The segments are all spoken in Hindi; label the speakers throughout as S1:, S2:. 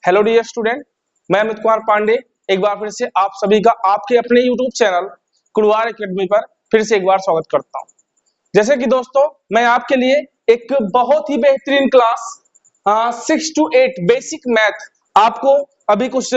S1: हेलो डियर स्टूडेंट, मैं अमित कुमार पांडे एक बार फिर से आप सभी का आपके अपने यूट्यूब चैनल कुड़वार एकेडमी पर फिर से एक बार स्वागत करता हूं। जैसे कि दोस्तों, मैं आपके लिए एक बहुत ही बेहतरीन क्लास 6 to 8 बेसिक मैथ आपको अभी कुछ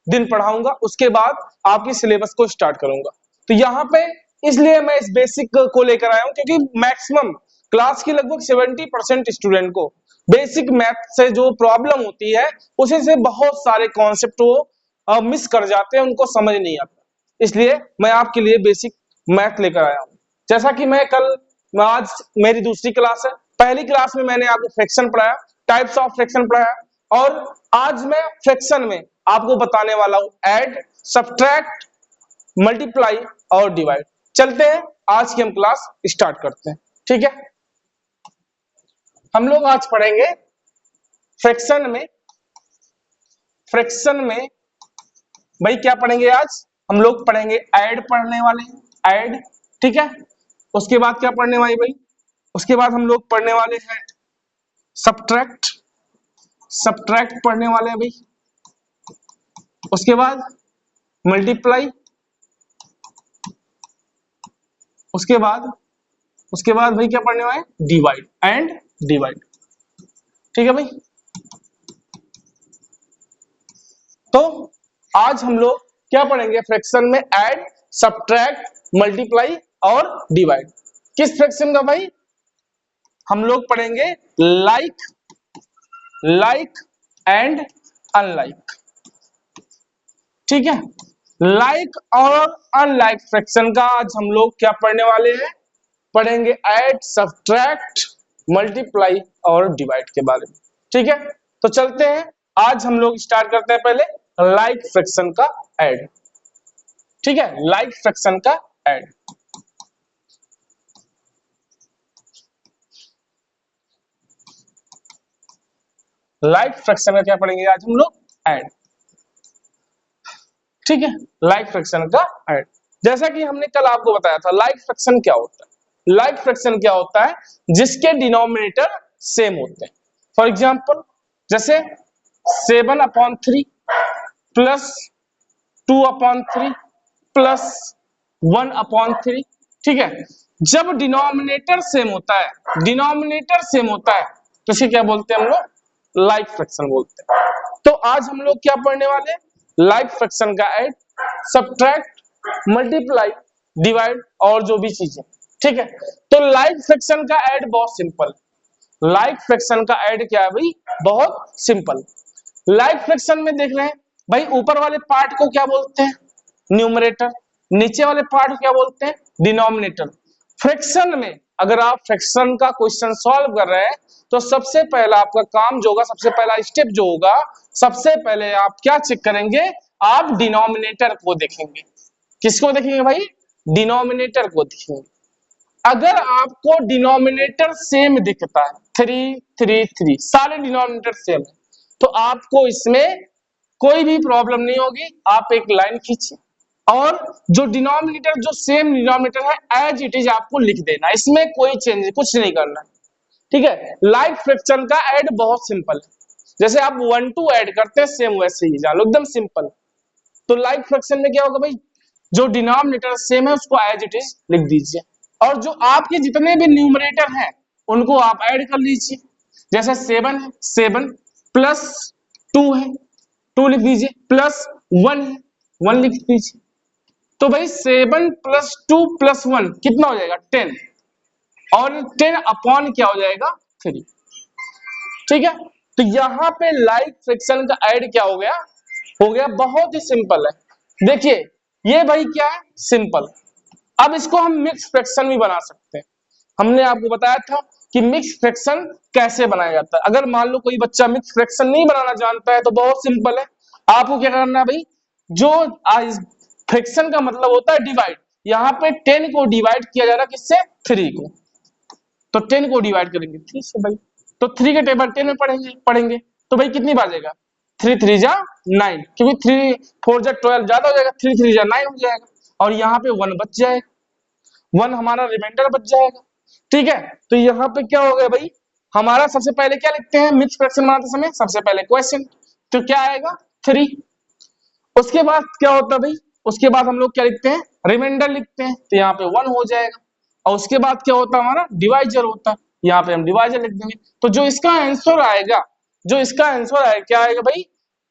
S1: दिन पढ़ाऊंगा। उसके बाद आपकी सिलेबस को स्टार्ट करूंगा। तो यहाँ पे इसलिए मैं इस बेसिक को लेकर आया हूँ क्योंकि मैक्सिमम क्लास की लगभग 70% स्टूडेंट को बेसिक मैथ से जो प्रॉब्लम होती है उसी से बहुत सारे कॉन्सेप्ट वो मिस कर जाते हैं, उनको समझ नहीं आता। इसलिए मैं आपके लिए बेसिक मैथ लेकर आया हूँ। जैसा कि आज मेरी दूसरी क्लास है। पहली क्लास में मैंने आपको फ्रैक्शन पढ़ाया, टाइप्स ऑफ फ्रैक्शन पढ़ाया, और आज मैं फ्रैक्शन में आपको बताने वाला हूँ ऐड, सब्ट्रैक्ट, मल्टीप्लाई और डिवाइड। चलते हैं, आज की हम क्लास स्टार्ट करते हैं। ठीक है, हम लोग आज पढ़ेंगे फ्रैक्शन में भाई क्या पढ़ेंगे आज हम लोग? पढ़ेंगे ऐड, पढ़ने वाले हैं ऐड। ठीक है, उसके बाद क्या पढ़ने वाले भाई? उसके बाद हम लोग पढ़ने वाले हैं सब्ट्रैक्ट पढ़ने वाले हैं भाई। उसके बाद मल्टीप्लाई, उसके बाद भाई क्या पढ़ने वाले? Divide and divide. ठीक है भाई, तो आज हम लोग क्या पढ़ेंगे? फ्रैक्शन में ऐड, सब्ट्रैक्ट, मल्टीप्लाई और डिवाइड। किस फ्रैक्शन का भाई? हम लोग पढ़ेंगे लाइक एंड अनलाइक। ठीक है, लाइक और अनलाइक फ्रैक्शन का आज हम लोग क्या पढ़ने वाले हैं? पढ़ेंगे ऐड, सब्ट्रैक्ट, मल्टीप्लाई और डिवाइड के बारे में। ठीक है, तो चलते हैं, आज हम लोग स्टार्ट करते हैं पहले लाइक फ्रैक्शन का ऐड। ठीक है, लाइक फ्रैक्शन का ऐड। लाइक फ्रैक्शन का क्या पढ़ेंगे आज हम लोग? ऐड। ठीक है, लाइक फ्रैक्शन का ऐड। जैसा कि हमने कल आपको बताया था, लाइक फ्रैक्शन क्या होता है? लाइक फ्रैक्शन क्या होता है? जिसके डिनोमिनेटर सेम होते हैं। फॉर एग्जांपल, जैसे 7/3 प्लस 2/3 प्लस 1/3। ठीक है, जब डिनोमिनेटर सेम होता है, तो इसे क्या बोलते हैं हम लोग? लाइक फ्रैक्शन बोलते हैं। तो आज हम लोग क्या पढ़ने वाले हैं? लाइक फ्रैक्शन का ऐड, सब्ट्रैक्ट, मल्टीप्लाई, डिवाइड और जो भी चीजें। ठीक है, तो लाइक फ्रैक्शन का ऐड बहुत सिंपल। लाइक फ्रैक्शन का ऐड क्या है भाई? बहुत सिंपल। लाइक फ्रैक्शन में देख रहे हैं भाई, ऊपर वाले पार्ट को क्या बोलते हैं? न्यूमरेटर। नीचे वाले पार्ट को क्या बोलते हैं? डिनोमिनेटर। फ्रैक्शन में अगर आप फ्रैक्शन का क्वेश्चन सॉल्व कर रहे हैं तो सबसे पहला आपका काम जो होगा, सबसे पहला स्टेप जो होगा, सबसे पहले आप क्या चेक करेंगे? आप डिनोमिनेटर को देखेंगे। किसको देखेंगे भाई? डिनोमिनेटर को देखेंगे। अगर आपको डिनोमिनेटर सेम दिखता है, 3 3 3, सारे डिनोमिनेटर सेम है, तो आपको इसमें कोई भी प्रॉब्लम नहीं होगी। आप एक लाइन खींचिए और जो डिनोमिनेटर, जो सेम डिनोमिनेटर है, एज इट इज आपको लिख देना। इसमें कोई चेंज, कुछ नहीं करना। ठीक है, लाइक फ्रैक्शन का ऐड बहुत सिंपल है। जैसे आप 1 2 ऐड करते हैं, सेम वैसे ही जान लो, एकदम सिंपल। तो लाइक फ्रैक्शन में क्या होगा भाई? जो डिनोमिनेटर सेम है उसको एज इट इज लिख दीजिए, और जो आपके जितने भी न्यूमरेटर हैं उनको आप ऐड कर लीजिए। जैसे 7 है, 7 प्लस 2 है, 2 लिख दीजिए, प्लस 1 है, 1 लिख दीजिए। तो भाई 7 प्लस 2 प्लस 1 कितना हो जाएगा? 10, और 10 अपॉन क्या हो जाएगा? 3। ठीक है, तो यहां पे लाइक फ्रैक्शन का ऐड क्या हो गया? बहुत ही सिंपल है। देखिए ये भाई क्या है? सिंपल। अब इसको हम मिक्स फ्रैक्शन भी बना सकते हैं। हमने आपको बताया था कि मिक्स फ्रैक्शन कैसे बनाया जाता है। अगर मान लो कोई बच्चा मिक्स फ्रैक्शन नहीं बनाना जानता है तो बहुत सिंपल है। आपको क्या करना है भाई? जो फ्रैक्शन का मतलब होता है डिवाइड, यहाँ पे 10 को डिवाइड किया जा रहा है किससे? 3 को। तो 10 को डिवाइड करेंगे 3 से भाई, तो 3 के टेबल 10 में पढ़ेंगे तो भाई कितनी बाजेगा? 3 3 जा 9, क्योंकि 3 4 जा 12 ज्यादा हो जाएगा, 3 3 जा 9 हो जाएगा, और यहाँ पे 1 बच जाएगा, 1 हमारा रिमाइंडर बच जाएगा। ठीक है, तो यहाँ पे क्या हो गया भाई? हमारा सबसे पहले क्या लिखते हैं मिक्स फ्रैक्शन बनाते समय? सबसे पहले क्वेश्चन। तो क्या आएगा 3। उसके बाद क्या होता है भाई, उसके बाद हम लोग क्या लिखते हैं, रिमाइंडर लिखते हैं, तो यहाँ पे 1 हो जाएगा। और उसके बाद क्या होता है, हमारा डिवाइजर होता है, यहाँ पे हम डिवाइजर लिख देंगे। तो जो इसका आंसर आएगा, जो इसका आंसर आएगा क्या आएगा भाई,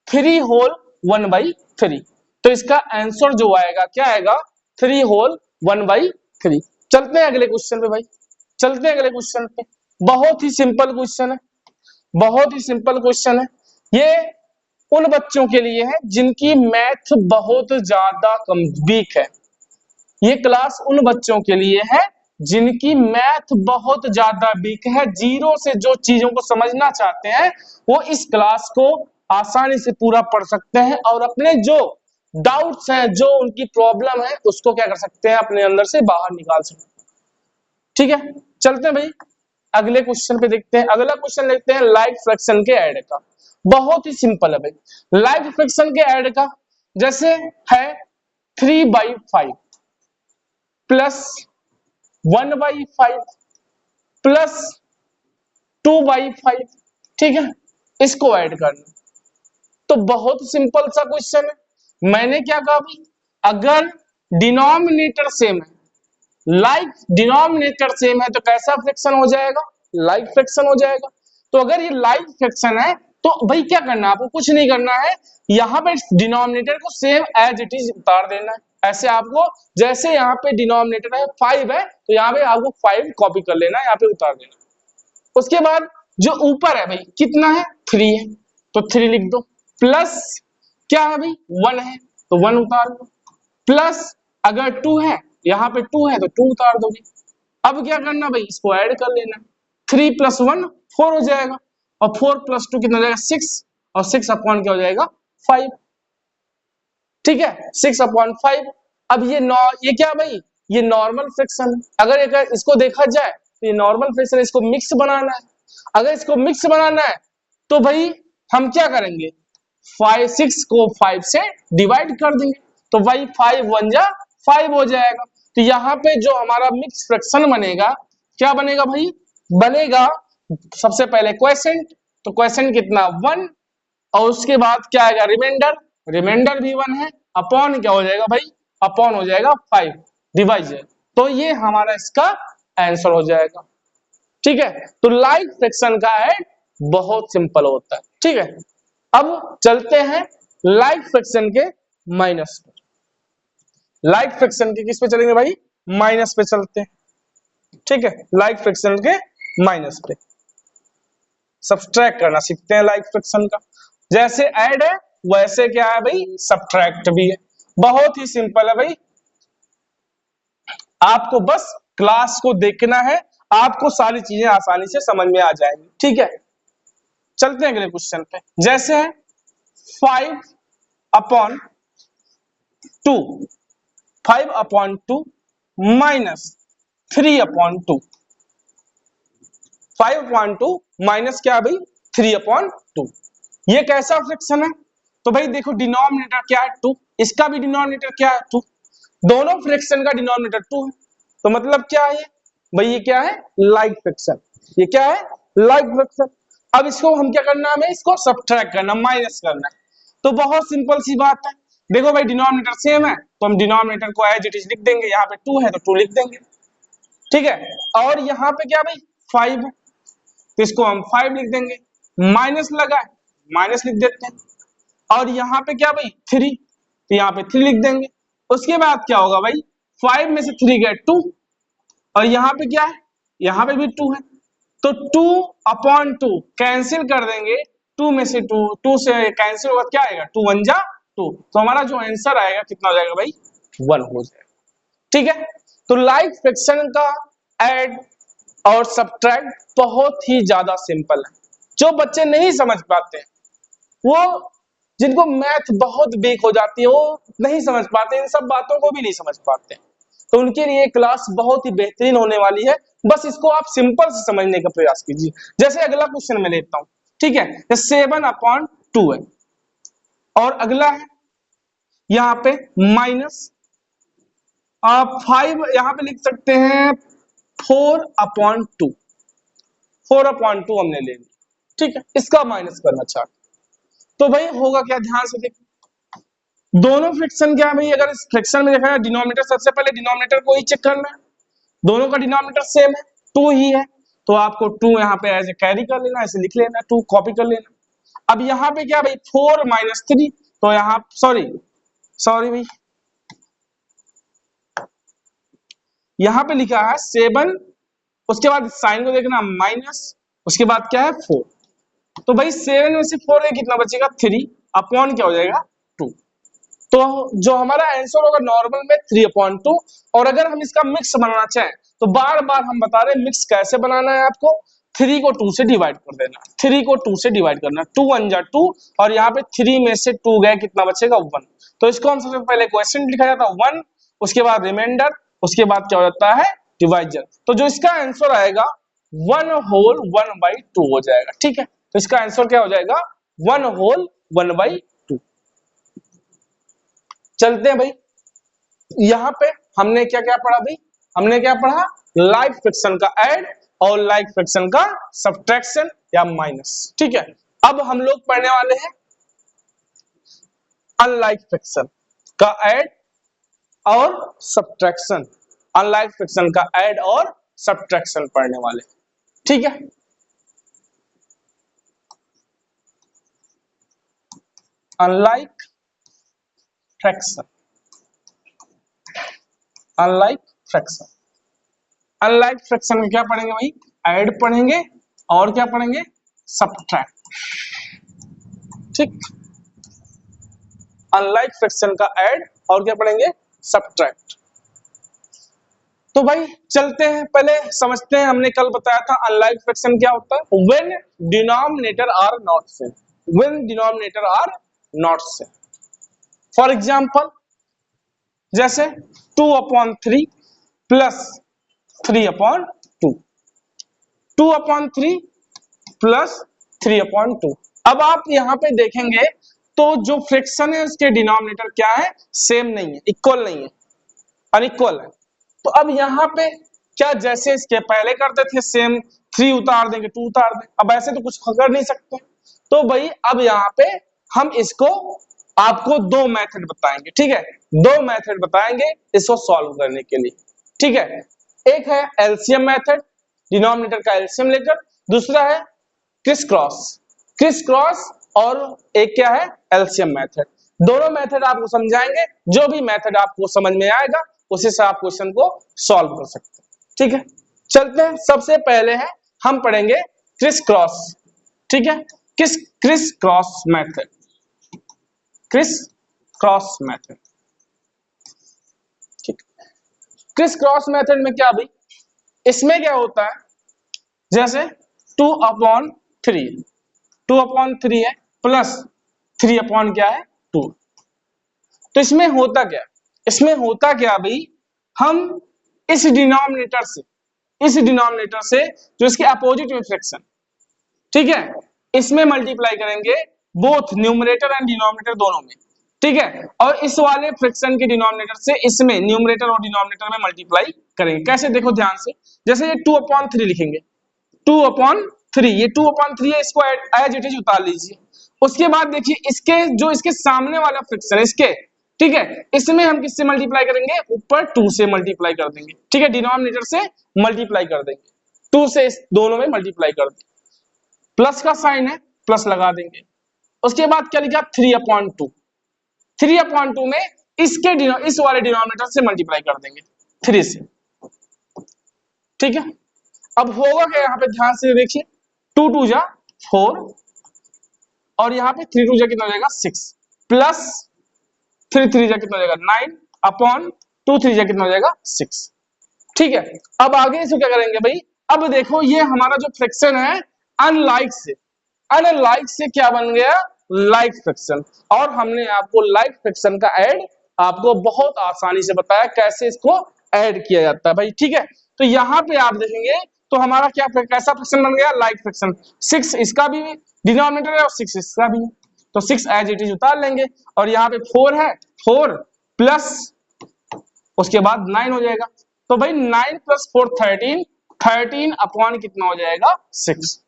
S1: 3 होल 1/3। तो इसका आंसर जो आएगा क्या आएगा, 3 होल 1/3। चलते हैं अगले क्वेश्चन पे भाई, चलते हैं अगले क्वेश्चन पे। बहुत ही सिंपल क्वेश्चन है, बहुत ही सिंपल क्वेश्चन है। ये उन बच्चों के लिए है जिनकी मैथ बहुत ज्यादा कम वीक है। ये क्लास उन बच्चों के लिए है जिनकी मैथ बहुत ज्यादा वीक है, जीरो से जो चीजों को समझना चाहते हैं वो इस क्लास को आसानी से पूरा पढ़ सकते हैं और अपने जो डाउट्स हैं, जो उनकी प्रॉब्लम है, उसको क्या कर सकते हैं, अपने अंदर से बाहर निकाल सकते हैं। ठीक है, चलते हैं भाई अगले क्वेश्चन पे देखते हैं। अगला क्वेश्चन देखते हैं लाइक फ्रैक्शन के ऐड का। बहुत ही सिंपल है भाई, लाइक फ्रैक्शन के ऐड का। जैसे है 3/5 प्लस 1/5 प्लस 2/5, ठीक है, इसको ऐड करना। तो बहुत सिंपल सा क्वेश्चन है। मैंने क्या कहा भाई, अगर डिनोमिनेटर सेम है, लाइक डिनोमिनेटर सेम है, तो कैसा फ्रैक्शन हो जाएगा, लाइक फ्रैक्शन हो जाएगा। तो अगर ये लाइक फ्रैक्शन है तो भाई क्या करना है आपको, कुछ नहीं करना है, यहाँ पे डिनोमिनेटर को सेम एज इट इज उतार देना है। ऐसे आपको, जैसे यहाँ पे डिनोमिनेटर है 5 है, तो यहाँ पे आपको 5 कॉपी कर लेना है, यहाँ पे उतार देना। उसके बाद जो ऊपर है भाई कितना है, 3 है, तो 3 लिख दो। प्लस क्या है भाई, 1 है, तो 1 उतार दो। प्लस अगर 2 है, यहाँ पे 2 है तो 2 उतार दोगे। अब क्या करना भाई, इसको ऐड कर लेना। 3 + 1 4 हो जाएगा, और 4 + 2 कितना हो जाएगा 6, और 6 अपॉन क्या हो जाएगा 5। ठीक है, 6/5। अब ये क्या भाई, ये नॉर्मल फ्रैक्शन। अगर इसको देखा जाए तो ये नॉर्मल फ्रैक्शन, इसको मिक्स बनाना है। अगर इसको मिक्स बनाना है तो भाई हम क्या करेंगे, 6 को 5 से डिवाइड कर देंगे, तो भाई 5 1 जा 5 हो जाएगा। तो यहाँ पे जो हमारा मिक्स फ्रैक्शन बनेगा, क्या बनेगा भाई, बनेगा सबसे पहले क्वोशिएंट, तो क्वोशिएंट कितना 1, और उसके बाद क्या आएगा रिमाइंडर, रिमाइंडर भी 1 है, अपॉन क्या हो जाएगा भाई, अपॉन हो जाएगा 5 डिवाइजर। तो ये हमारा इसका आंसर हो जाएगा। ठीक है, तो लाइक फ्रैक्शन का ऐड बहुत सिंपल होता है। ठीक है, अब चलते हैं लाइक फ्रैक्शन के माइनस पे। लाइक फ्रैक्शन के किस पे चलेंगे भाई, माइनस पे चलते हैं। ठीक है, लाइक फ्रैक्शन के माइनस पे सब्सट्रैक्ट करना सीखते हैं लाइक फ्रैक्शन का। जैसे ऐड है वैसे क्या है भाई, सब्ट्रैक्ट भी है। बहुत ही सिंपल है भाई, आपको बस क्लास को देखना है, आपको सारी चीजें आसानी से समझ में आ जाएंगी। ठीक है, चलते हैं अगले क्वेश्चन पे। जैसे है 5/2, 5/2 माइनस 3/2, 5/2 माइनस क्या है भाई 3/2। ये कैसा फ्रैक्शन है, तो भाई देखो डिनोमिनेटर क्या है 2, इसका भी डिनोमिनेटर क्या है 2, दोनों फ्रैक्शन का डिनोमिनेटर 2 है। तो मतलब क्या है भाई, ये क्या है लाइक फ्रैक्शन, ये क्या है लाइक फ्रैक्शन। अब इसको हम क्या करना है, हमें इसको सब्ट्रैक्ट करना, माइनस करना है। तो बहुत सिंपल सी बात है, देखो भाई डिनोमिनेटर सेम है तो हम डिनोमिनेटर को एज इट इज लिख देंगे, यहाँ पे 2 है तो 2 लिख देंगे। ठीक है, और यहाँ पे क्या भाई 5 है, तो इसको हम 5 लिख देंगे। माइनस लगा है, माइनस लिख देते हैं। और यहाँ पे क्या भाई 3, तो यहाँ पे 3 लिख देंगे। उसके बाद क्या होगा भाई, 5 में से 3 गए 2, और यहाँ पे क्या है, यहाँ पे भी 2 है, तो 2/2 कैंसिल कर देंगे। 2 में से 2 से कैंसिल होगा, क्या आएगा 2 1 जा 2, तो हमारा जो आंसर आएगा कितना हो जाएगा भाई 1 हो जाएगा। ठीक है, तो लाइक फ्रैक्शन का ऐड और सब्ट्रैक्ट बहुत ही ज्यादा सिंपल है। जो बच्चे नहीं समझ पाते हैं, वो जिनको मैथ बहुत वीक हो जाती है, वो नहीं समझ पाते, इन सब बातों को भी नहीं समझ पाते, तो उनके लिए क्लास बहुत ही बेहतरीन होने वाली है। बस इसको आप सिंपल से समझने का प्रयास कीजिए। जैसे अगला क्वेश्चन मैं लेता हूं, ठीक है, 7/2 है, और अगला है यहाँ पे माइनस आप 5, यहाँ पे लिख सकते हैं 4/2, 4/2 हमने ले लिया। ठीक है, इसका माइनस करना चाहते, तो भाई होगा क्या, ध्यान से देखो, दोनों फ्रैक्शन क्या है भाई, अगर इस फ्रैक्शन में देखा है डिनोमिनेटर, सबसे पहले डिनोमिनेटर को ही चेक करना है, दोनों का डिनोमिनेटर सेम है, 2 ही है, तो आपको 2 यहाँ पे ऐसे कैरी कर लेना, ऐसे लिख लेना, 2 कॉपी कर लेना। अब यहाँ पे क्या भाई 4 माइनस 3, तो यहाँ सॉरी भाई, यहाँ पे लिखा है 7, उसके बाद साइन को देखना माइनस, उसके बाद क्या है 4, तो भाई 7 में से 4 है कितना बचेगा 3 अपॉन क्या हो जाएगा 2, तो जो हमारा आंसर होगा नॉर्मल में 3/2। और अगर हम इसका मिक्स बनाना चाहें तो बार बार हम बता रहे हैं मिक्स कैसे बनाना है, आपको 3 को 2 से डिवाइड कर देना, 3 को 2 से डिवाइड करना, 2 1 जा 2, और यहाँ पे 3 में से 2 गए कितना बचेगा 1, तो इसको हम सबसे पहले क्वेश्चन लिखा जाता है 1, उसके बाद रिमाइंडर, उसके बाद क्या हो जाता है डिवाइजर, तो जो इसका आंसर आएगा 1 होल 1/2 हो जाएगा। ठीक है, तो इसका आंसर क्या हो जाएगा 1 होल 1/2। चलते हैं भाई, यहाँ पे हमने क्या क्या पढ़ा भाई, हमने क्या पढ़ा, लाइक फ्रैक्शन का ऐड और लाइक फ्रैक्शन का सब्ट्रैक्शन या माइनस। ठीक है, अब हम लोग पढ़ने वाले हैं अनलाइक फ्रैक्शन का ऐड और सब्ट्रैक्शन, अनलाइक फ्रैक्शन का ऐड और सब्ट्रैक्शन पढ़ने वाले। ठीक है, unlike fraction, unlike fraction, unlike fraction में क्या पढ़ेंगे भाई, ऐड पढ़ेंगे और क्या पढ़ेंगे सब्ट्रैक्ट। ठीक, अनलाइक फ्रैक्शन का ऐड और क्या पढ़ेंगे सब्ट्रैक्ट। तो भाई चलते हैं, पहले समझते हैं, हमने कल बताया था अनलाइक फ्रैक्शन क्या होता है, when denominator are not same, when denominator are not same. For example जैसे 2/3 प्लस 3/2, 2/3 प्लस 3/2। अब आप यहाँ पे देखेंगे तो जो फ्रैक्शन है उसके डिनोमिनेटर क्या है, सेम नहीं है, इक्वल नहीं है, अनइक्वल है। तो अब यहाँ पे क्या जैसे इसके पहले करते थे सेम, 3 उतार देंगे 2 उतार देंगे, अब ऐसे तो कुछ कर नहीं सकते। तो भाई अब यहाँ पे हम इसको आपको 2 मेथड बताएंगे। ठीक है, 2 मेथड बताएंगे इसको सॉल्व करने के लिए। ठीक है, एक है एलसीएम मेथड, डिनोमिनेटर का एलसीएम लेकर, दूसरा है क्रिस क्रॉस, क्रिस क्रॉस, और एक क्या है एलसीएम मेथड। दोनों मेथड आपको समझाएंगे, जो भी मेथड आपको समझ में आएगा उसी से आप क्वेश्चन को सॉल्व कर सकते हैं। ठीक है, चलते हैं, सबसे पहले है हम पढ़ेंगे क्रिस क्रॉस। ठीक है, criss cross method, criss cross method. ठीक, क्रिस क्रॉस मेथड में क्या भाई, इसमें क्या होता है, जैसे 2/3, 2/3 है प्लस 3 क्या है 2, तो इसमें होता क्या, इसमें होता क्या भाई, हम इस डिनोमिनेटर से, इस डिनोमिनेटर से जो इसके अपोजिट में फ्रैक्शन, ठीक है, इसमें मल्टीप्लाई करेंगे, बोथ न्यूमरेटर एंड डिनोमिनेटर दोनों में। ठीक है, और इस वाले फ्रैक्शन के डिनोमिनेटर से इसमें न्यूमरेटर और डिनोमिनेटर में मल्टीप्लाई करेंगे। कैसे, देखो ध्यान से, जैसे ये 2/3 लिखेंगे, 2/3, ये 2/3 है, इसको एज इट इज उतार लीजिए। उसके बाद देखिए इसके जो इसके सामने वाला फ्रैक्शन है इसके, ठीक है, इसमें हम किससे मल्टीप्लाई करेंगे, ऊपर 2 से मल्टीप्लाई कर देंगे। ठीक है, डिनोमिनेटर से मल्टीप्लाई कर देंगे, 2 से इस दोनों में मल्टीप्लाई कर देंगे, प्लस का साइन है प्लस लगा देंगे। उसके बाद क्या लिखा 3/2, 3/2 में इसके इस वाले डिनोमिनेटर से मल्टीप्लाई कर देंगे 3 से। ठीक है, अब होगा क्या, यहाँ पे ध्यान से देखिए, 2 2 जा 4, और यहाँ पे 3 2 जा कितना हो जाएगा 6, प्लस 3 3 जा कितना हो जाएगा 9 अपॉन 2 3 जा कितना हो जाएगा 6। ठीक है, अब आगे इसको क्या करेंगे भाई, अब देखो ये हमारा जो फ्रैक्शन है अनलाइक से, अनलाइक से क्या बन गया लाइक फ्रैक्शन, और हमने आपको लाइक फ्रैक्शन का ऐड आपको बहुत आसानी से बताया कैसे इसको ऐड किया जाता है भाई। ठीक है, तो यहाँ पे आप देखेंगे तो हमारा क्या कैसा फ्रैक्शन बन गया लाइक फ्रैक्शन, 6 इसका भी डिनोमिनेटर है और 6 इसका भी, तो 6 एज इट इज उतार लेंगे, और यहाँ पे 4 है, 4 प्लस उसके बाद 9 हो जाएगा, तो भाई 9 प्लस 4 13, 13 अपॉन कितना हो जाएगा 6,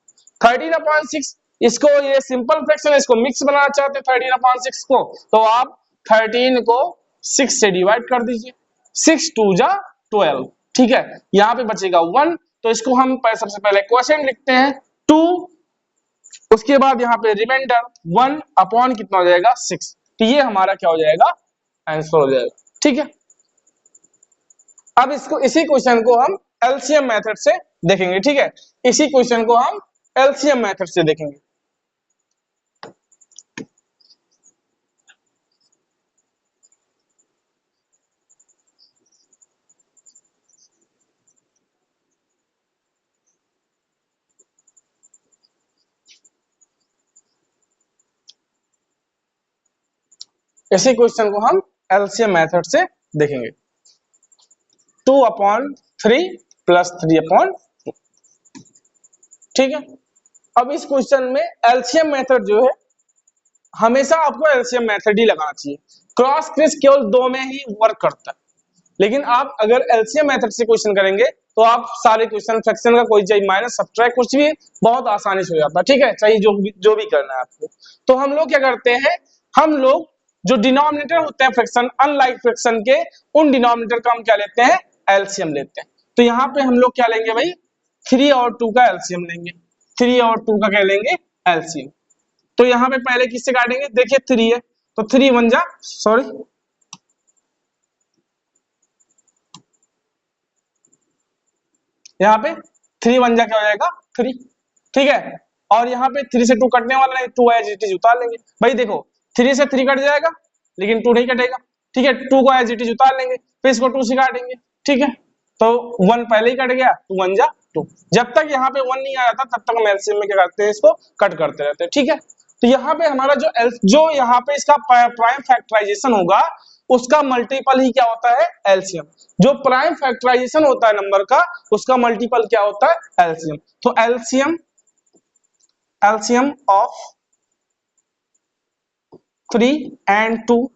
S1: 13/6, इसको ये सिंपल फ्रैक्शन है, इसको मिक्स बनाना चाहते हैं 13/6 को, तो आप 13 को 6 से डिवाइड कर दीजिए, 6 2 जा 12, ठीक है। यहाँ पे बचेगा 1, तो इसको हम सबसे पहले क्वोशिएंट लिखते हैं 2, उसके बाद यहाँ पे रिमाइंडर 1 अपॉन कितना हो जाएगा 6, तो ये हमारा क्या हो जाएगा आंसर हो जाएगा, ठीक है। अब इसको इसी क्वेश्चन को हम एलसीएम मेथड से देखेंगे, ठीक है, इसी क्वेश्चन को हम एलसीएम मेथड से देखेंगे। इसी क्वेश्चन को हम एलसीएम मेथड से देखेंगे। 2/3 प्लस 3/2, ठीक है। अब इस क्वेश्चन में एलसीएम मेथड जो है, हमेशा आपको एलसीएम मेथड ही लगाना चाहिए, क्रॉस क्रिस केवल 2 में ही वर्क करता है, लेकिन आप अगर एलसीएम मेथड से क्वेश्चन करेंगे तो आप सारे क्वेश्चन फ्रैक्शन का कोई चाहिए माइनस सब्ट्रैक्ट कुछ भी बहुत आसानी से हो जाता है, ठीक है, चाहिए जो भी करना है आपको। तो हम लोग क्या करते हैं, हम लोग जो डिनोमिनेटर होते हैं फ्रैक्शन, अनलाइक फ्रैक्शन के, उन डिनोमिनेटर का हम क्या लेते हैं एलसीएम लेते हैं। तो यहाँ पे हम लोग क्या लेंगे भाई 3 और 2 का एलसीएम लेंगे, 3 और 2 का क्या लेंगे एलसीएम। तो यहाँ पे पहले किससे काटेंगे, देखिए 3 है तो 3 1 जा सॉरी यहाँ पे 3 1 जा क्या हो जाएगा 3, ठीक है। और यहाँ पे 3 से 2 कटने वाला नहीं, 2 एज इट इज उतार लेंगे। भाई देखो 3 से 3 कट जाएगा लेकिन 2 नहीं कटेगा, ठीक है, 2 को एज इट इज उतार लेंगे, फिर इसको 2 से काटेंगे, ठीक है। तो 1 पहले ही कट गया, 2 1 जा 2, जब तक यहाँ पे 1 नहीं आ जाता तब तक हम एलसीएम में क्या करते हैं इसको कट करते रहते हैं, ठीक है। तो यहाँ पे हमारा जो यहाँ पे इसका प्राइम फैक्टराइजेशन होगा उसका मल्टीपल ही क्या होता है एलसीएम। जो प्राइम फैक्टराइजेशन होता है नंबर का उसका मल्टीपल क्या होता है एलसीएम। तो एलसीएम ऑफ 3 and 2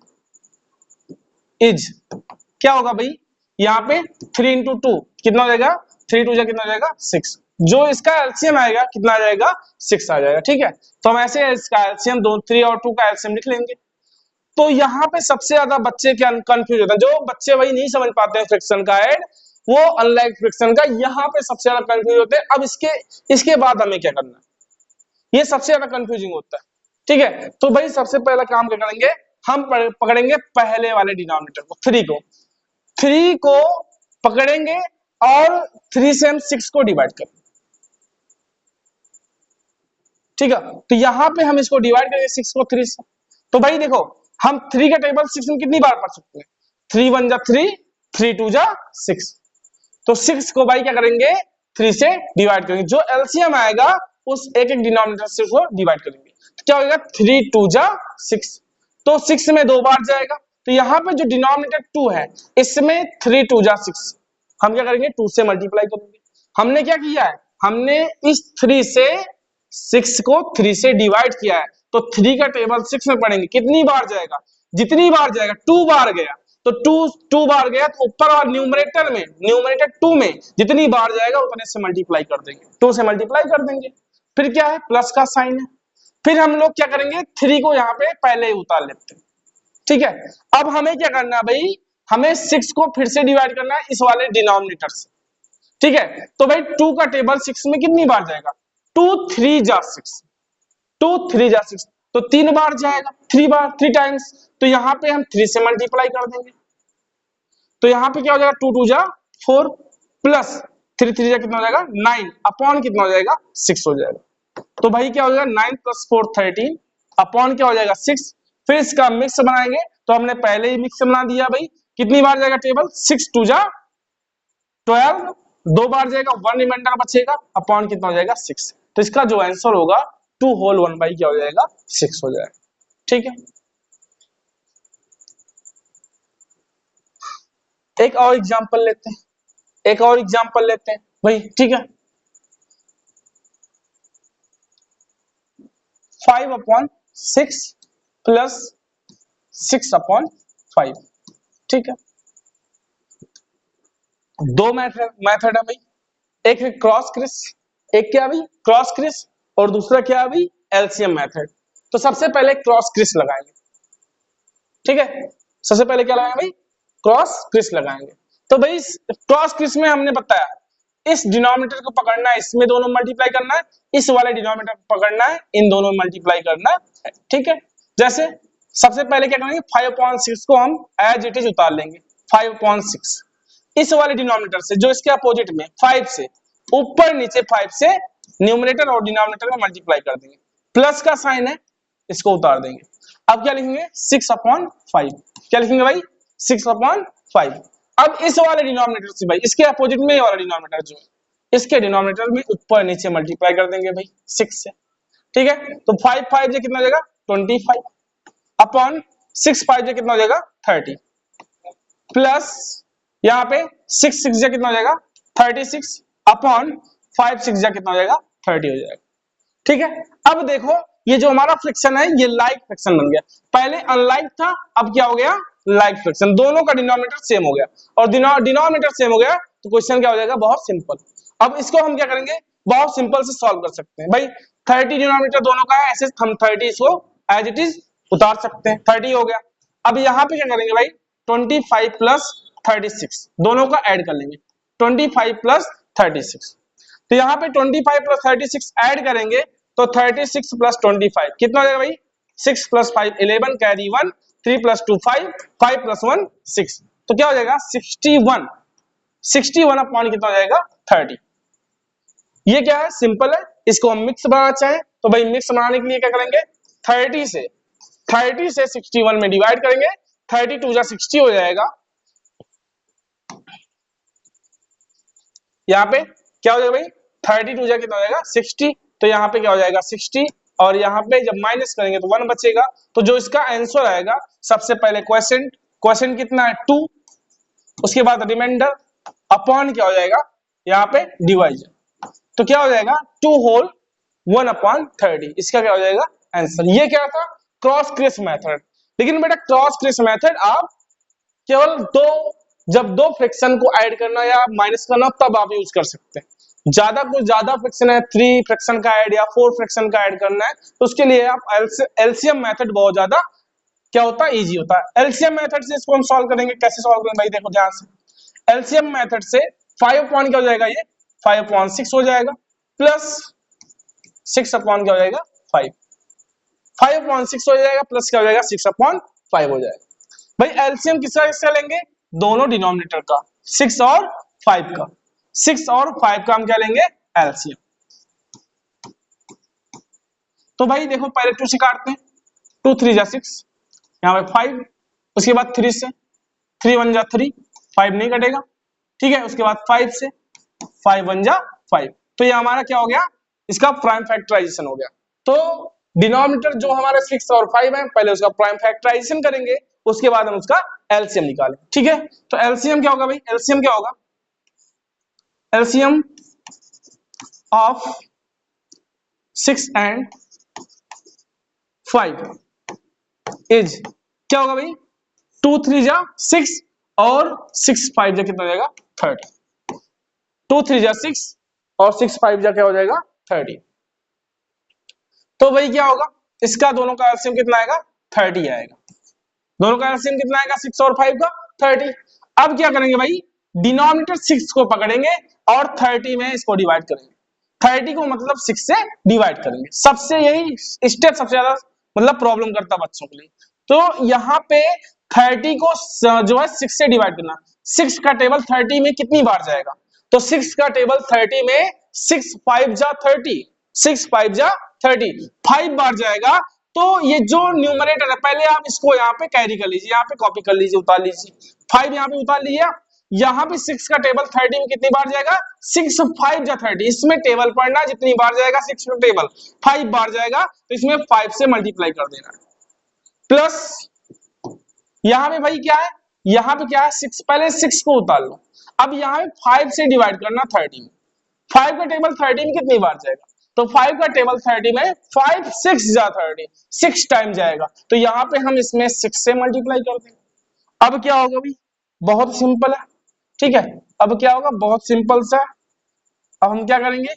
S1: इज क्या होगा भाई, यहाँ पे 3 into 2 कितना हो जाएगा, 3 2 जा कितना हो जाएगा 6, जो इसका एलसीएम आएगा कितना आ जाएगा 6 आ जाएगा, ठीक है। तो हम ऐसे इसका एलसीएम 3 और 2 का एलसीएम लिख लेंगे। तो यहाँ पे सबसे ज्यादा बच्चे क्या कंफ्यूज होते हैं, जो बच्चे वही नहीं समझ पाते हैं फ्रैक्शन का ऐड, वो अनलाइक फ्रैक्शन का यहाँ पे सबसे ज्यादा कंफ्यूज होते हैं। अब इसके बाद हमें क्या करना है, ये सबसे ज्यादा कंफ्यूजिंग होता है, ठीक है। तो भाई सबसे पहला काम क्या करेंगे, हम पकड़ेंगे पहले वाले डिनोमिनेटर को 3 को पकड़ेंगे और 3 से हम 6 को डिवाइड करेंगे, ठीक है। तो यहाँ पे हम इसको डिवाइड करेंगे 6 को 3 से। तो भाई देखो हम 3 का टेबल 6 में कितनी बार पढ़ सकते हैं, 3 1 जा 3, 3 2 जा 6, तो 6 को भाई क्या करेंगे 3 से डिवाइड करेंगे, जो एलसीएम आएगा उस एक एक डिनोमिनेटर से उसको डिवाइड करेंगे, तो क्या होगा 3 2 जा 6, तो 6 में 2 बार जाएगा। तो यहाँ पे जो डिनोमिनेटर 2 है इसमें 3 2 जा 6 हम क्या करेंगे 2 से मल्टीप्लाई करेंगे। हमने क्या किया है, हमने इस 3 से 6 को 3 से डिवाइड किया है, तो 3 का टेबल 6 में पढ़ेंगे कितनी बार जाएगा, जितनी बार जाएगा 2 बार गया, तो 2 बार गया तो ऊपर और न्यूमरेटर 2 में जितनी बार जाएगा उतने से मल्टीप्लाई कर देंगे, 2 से मल्टीप्लाई कर देंगे, फिर क्या है प्लस का साइन है, फिर हम लोग क्या करेंगे 3 को यहाँ पे पहले ही उतार लेते हैं, ठीक है। अब हमें क्या करना है भाई, हमें 6 को फिर से डिवाइड करना है इस वाले डिनोमिनेटर से, ठीक है। तो भाई 2 का टेबल 6 में कितनी बार जाएगा, 2 3 जा 6, 2 3 जा 6, तो 3 बार जाएगा, 3 टाइम्स, तो यहाँ पे हम 3 से मल्टीप्लाई कर देंगे, तो यहाँ पे क्या हो जाएगा 2 2 जा 4 प्लस 3 3 जा कितना हो जाएगा 9 अपॉन कितना हो जाएगा 6 हो जाएगा। तो भाई क्या हो जाएगा 9 + 4 13 अपॉन क्या हो जाएगा 6, फिर इसका मिक्स बनाएंगे, तो हमने पहले ही मिक्स बना दिया भाई, कितनी बार जाएगा टेबल 6 2 जा 12, 2 बार जाएगा 1 रिमाइंडर बचेगा अपॉन कितना हो जाएगा 6, तो इसका जो आंसर होगा 2 होल 1 बाई क्या हो जाएगा 6 हो जाएगा, ठीक है। एक और एग्जांपल लेते हैं भाई, ठीक है। 5/6 प्लस 6/5, ठीक है। दो मेथड है भाई, एक है क्रॉस क्रिस, एक क्या भाई क्रॉस क्रिस, और दूसरा क्या है भाई एलसीएम मेथड। तो सबसे पहले क्रॉस क्रिस लगाएंगे, ठीक है। सबसे पहले क्या लगाएंगे भाई, क्रॉस क्रिस लगाएंगे। तो भाई क्रॉस क्रिस में हमने बताया इस डिनोमिनेटर को पकड़ना है, इसमें दोनों मल्टीप्लाई करना है, इस वाले डिनोमिनेटर को पकड़ना है, इन दोनों में मल्टीप्लाई करना है, ठीक है। जैसे सबसे पहले क्या करेंगे, 5/6 को हम एज इट इज उतार लेंगे, 5/6 इस वाले डिनोमिनेटर से जो इसके अपोजिट में 5 से ऊपर नीचे 5 से न्यूमरेटर और डिनोमिनेटर में मल्टीप्लाई कर देंगे, प्लस का साइन है इसको उतार देंगे। अब क्या लिखेंगे 6/5, क्या लिखेंगे भाई 6/5। अब इस वाले डिनोमिनेटर से भाई इसके अपोजिट में ये वाला डिनोमिनेटर जो है इसके डिनोमिनेटर में ऊपर नीचे मल्टीप्लाई कर देंगे भाई 6 से, ठीक है। तो 5/5 से कितना हो जाएगा 25 अपॉन 6/5 से कितना हो जाएगा 30 प्लस यहाँ पे 6/6 से कितना हो जाएगा 36 अपॉन 5/6 से कितना हो जाएगा 30 हो जाएगा, ठीक है। अब देखो ये जो हमारा फ्रैक्शन है ये लाइक फ्रैक्शन बन गया, पहले अनलाइक था अब क्या हो गया लाइक फ्रैक्शन, दोनों का डिनोमिनेटर सेम हो गया और डिनोमिनेटर सेम हो गया तो क्वेश्चन क्या हो जाएगा बहुत सिंपल। अब इसको हम क्या करेंगे बहुत सिंपल से सॉल्व कर सकते हैं भाई, 30 डिनोमिनेटर दोनों का है, ऐसे हम 30 इसको एज इट इज उतार सकते हैं, 30 हो गया। अब यहाँ पे क्या करेंगे भाई 25 प्लस 36 दोनों का ऐड कर लेंगे, 25 प्लस 36, तो यहाँ पे 25 प्लस 36 ऐड करेंगे तो 36 प्लस 25 कितना हो जाएगा भाई 6 प्लस 5 11 कैरी 1 3 प्लस 2 5 5 प्लस 1 6, तो क्या हो जाएगा 61 अपॉन कितना हो जाएगा 30। ये क्या है सिंपल है, इसको हम मिक्स बनाना चाहें तो भाई मिक्स बनाने के लिए क्या करेंगे 30 से 61 में डिवाइड करेंगे, 32 जा 60 हो जाएगा, यहाँ पे क्या हो जाएगा भाई 32 जा कितना हो जाएगा 60, तो यहाँ पे क्या हो जाएगा 60 और यहाँ पे जब माइनस करेंगे तो 1 बचेगा, तो जो इसका आंसर आएगा सबसे पहले क्वेश्चन कितना है 2, उसके बाद रिमाइंडर अपॉन क्या हो जाएगा यहाँ पे डिवाइजन, तो क्या हो जाएगा 2 होल 1/30, इसका क्या हो जाएगा आंसर। ये क्या था क्रॉस क्रिस मेथड, लेकिन बेटा क्रॉस क्रिस मेथड आप केवल जब दो फ्रैक्शन को ऐड करना या माइनस करना तब आप यूज कर सकते हैं, ज्यादा फ्रैक्शन है 3 फ्रैक्शन का ऐड या 4 फ्रैक्शन का ऐड करना है तो उसके लिए आप एलसीएम मेथड बहुत ज्यादा क्या होता है इजी होता है। एलसीएम मेथड से इसको हम सॉल्व करेंगे, कैसे सॉल्व करेंगे भाई देखो ध्यान से, एलसीएम मेथड से 5 अपॉन क्या हो जाएगा ये 5/6 हो जाएगा प्लस 6 अपॉन क्या हो जाएगा 5/6 हो जाएगा प्लस क्या हो जाएगा 6/5 हो जाएगा। भाई एलसीएम किसका लेंगे दोनों डिनोमिनेटर का 6 और 5 का, 6 और 5 का हम क्या लेंगे एलसीएम। तो भाई देखो पहले 2 से काटते हैं, 2 3 जा 6, यहाँ पे 5, उसके बाद 3 से 3 1 जा 3, 5 नहीं कटेगा, ठीक है। उसके बाद 5 से 5 1 जा 5, तो ये हमारा क्या हो गया इसका प्राइम फैक्टराइजेशन हो गया। तो डिनोमिनेटर जो हमारे 6 और 5 है पहले उसका प्राइम फैक्टराइजेशन करेंगे उसके बाद हम उसका एलसीएम निकालें, ठीक है। तो एलसीएम क्या होगा भाई, एलसीएम क्या होगा, एलसीएम ऑफ 6 एंड 5 इज क्या होगा भाई 2 3 जा 6 और 6 5 जा कितना हो जाएगा 30, 2 3 जा 6 और 6 5 जा क्या हो जाएगा 30, तो भाई क्या होगा इसका दोनों का एलसीएम कितना आएगा 30 आएगा, दोनों का एलसीएम कितना आएगा 6 और 5 का 30। अब क्या करेंगे भाई डिनोमिनेटर 6 को पकड़ेंगे और 30 में इसको डिवाइड करेंगे, 30 को मतलब 6 से डिवाइड करेंगे, सबसे यही स्टेप सबसे ज्यादा मतलब प्रॉब्लम करता बच्चों के लिए। तो यहाँ पे 30 को जो है 6 से डिवाइड करना, 6 का टेबल 30 में कितनी बार जाएगा, तो 6 का टेबल 30 में 6 5 जा 30, 6 5 जा 30 5 बार जाएगा, तो ये जो न्यूमरेटर है पहले आप इसको यहाँ पे कैरी कर लीजिए, यहाँ पे कॉपी कर लीजिए उतार लीजिए, 5 यहाँ पे उतार लीजिए, यहाँ पे 6 का टेबल 30 में कितनी बार जाएगा 6 5 जा 30, इसमें टेबल पढ़ना जितनी बार जाएगा 6 का टेबल 5 बार जाएगा तो इसमें 5 से मल्टीप्लाई कर देना प्लस यहाँ पे भाई क्या है यहाँ पे क्या है 6 पहले 6 को उतार लो, अब यहाँ पे 5 से डिवाइड करना 30 में, 5 का टेबल 30 में कितनी बार जाएगा, तो 5 का टेबल 30 में 5 6 जा 30 6 टाइम जाएगा, तो यहाँ पे हम इसमें 6 से मल्टीप्लाई कर देंगे। अब क्या होगा भाई बहुत सिंपल है, ठीक है। अब क्या होगा बहुत सिंपल सा, अब हम क्या करेंगे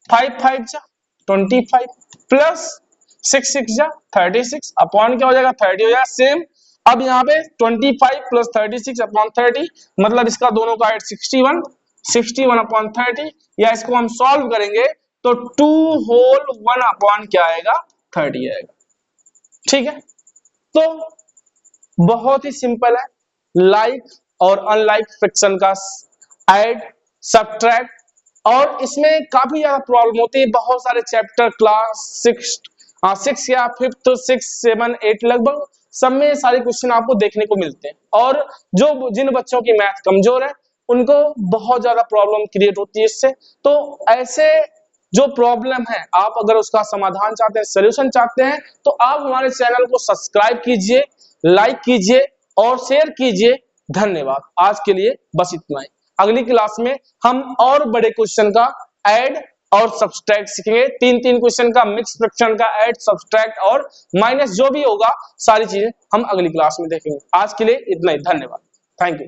S1: 5 5 जा 25 प्लस 6 6 जा 36 अपॉन क्या हो जाएगा 30 हो जाएगा सेम। अब यहाँ पे 25 प्लस 36 अपॉन 30 मतलब इसका दोनों का एड 61 61 अपॉन 30 या इसको हम सॉल्व करेंगे तो 2 होल 1 अपॉन क्या आएगा 30 आएगा। ठीक है, तो बहुत ही सिंपल है लाइक और अनलाइक फ्रैक्शन का ऐड सब्ट्रैक्ट। और इसमें काफी ज्यादा प्रॉब्लम होती है, बहुत सारे चैप्टर क्लास 6 या 5th 6 7 8 लगभग सब में सारे क्वेश्चन आपको देखने को मिलते हैं। और जो जिन बच्चों की मैथ कमजोर है उनको बहुत ज्यादा प्रॉब्लम क्रिएट होती है इससे। तो ऐसे जो प्रॉब्लम है आप अगर उसका समाधान चाहते हैं, सोल्यूशन चाहते हैं, तो आप हमारे चैनल को सब्सक्राइब कीजिए, लाइक कीजिए और शेयर कीजिए। धन्यवाद। आज के लिए बस इतना ही। अगली क्लास में हम और बड़े क्वेश्चन का ऐड और सब्सट्रैक्ट सीखेंगे। 3 क्वेश्चन का मिक्स फ्रैक्शन का ऐड सब्सट्रैक्ट और माइनस जो भी होगा सारी चीजें हम अगली क्लास में देखेंगे। आज के लिए इतना ही। धन्यवाद। Thank you.